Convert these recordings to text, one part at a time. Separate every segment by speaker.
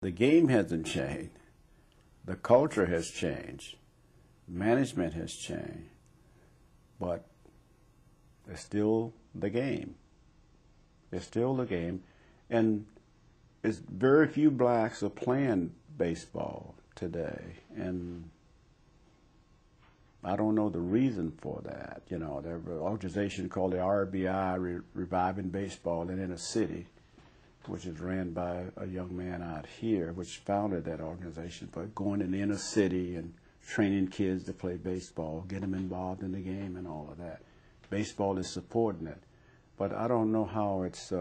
Speaker 1: The game hasn't changed. The culture has changed. Management has changed. But it's still the game. It's still the game. And it's very few blacks are playing baseball today. And I don't know the reason for that. You know, there's an organization called the RBI, Reviving Baseball in Inner City, which is ran by a young man out here, which founded that organization for going in the inner city and training kids to play baseball, get them involved in the game and all of that. Baseball is supporting it. But I don't know how it's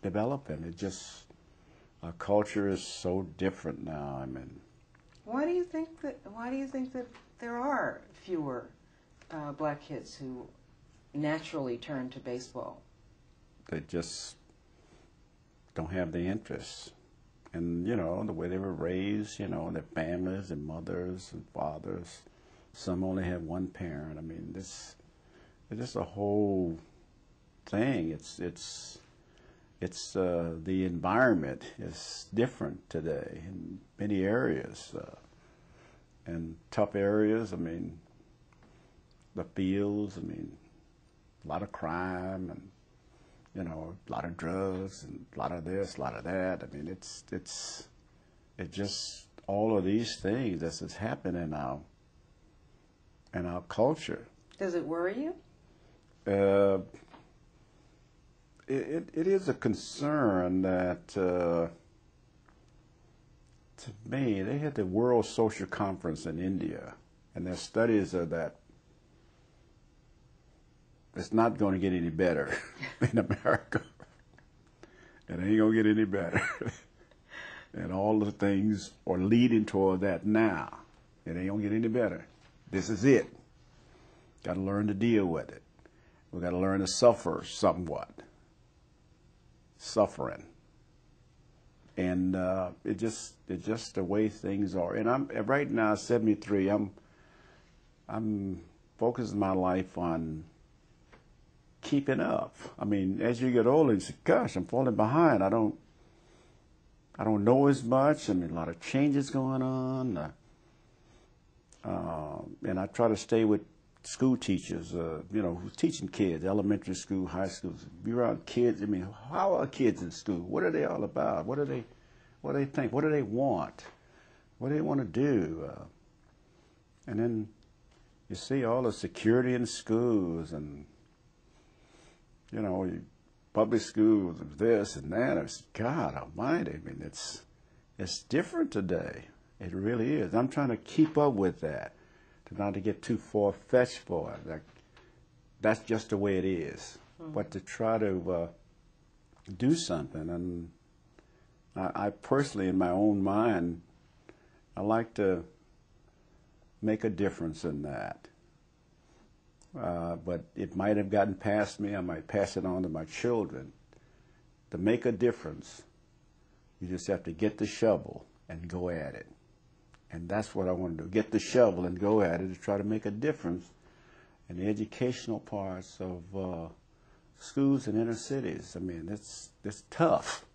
Speaker 1: developing. It just, our culture is so different now. I mean,
Speaker 2: why do you think that there are fewer black kids who naturally turn to baseball?
Speaker 1: They just don't have the interest. And, you know, the way they were raised, you know, their families and mothers and fathers. Some only have one parent. I mean, it's just a whole thing. It's the environment is different today in many areas. And tough areas, I mean, the fields, I mean, a lot of crime and, you know, a lot of drugs and a lot of this, a lot of that. I mean, it's just all of these things that's happening in our culture.
Speaker 2: Does it worry you?
Speaker 1: It is a concern that, to me, they had the World Social Conference in India, and their studies are that it's not going to get any better in America. It ain't going to get any better. And all the things are leading toward that now. It ain't going to get any better. This is it. Got to learn to deal with it. We got to learn to suffer somewhat. Suffering. And it's just the way things are. And I'm right now, 73. I'm focusing my life on keeping up. I mean, as you get older, you say, "Gosh, I'm falling behind. I don't know as much. I mean, a lot of changes going on." And I try to stay with school teachers, you know, who's teaching kids, elementary school, high school. Be around kids. I mean, how are kids in school? What are they all about? What do they think? What do they want? What do they want to do? And then you see all the security in schools and, you know, public schools, this and that. It's, God Almighty. I mean, it's different today. It really is. I'm trying to keep up with that, not to get too far-fetched for it. Like, that's just the way it is. Mm-hmm. But to try to do something, and I personally, in my own mind, I like to make a difference in that. But it might have gotten past me. I might pass it on to my children. To make a difference, you just have to get the shovel and go at it. And that's what I want to do, get the shovel and go at it to try to make a difference in the educational parts of schools in inner cities. I mean, it's tough.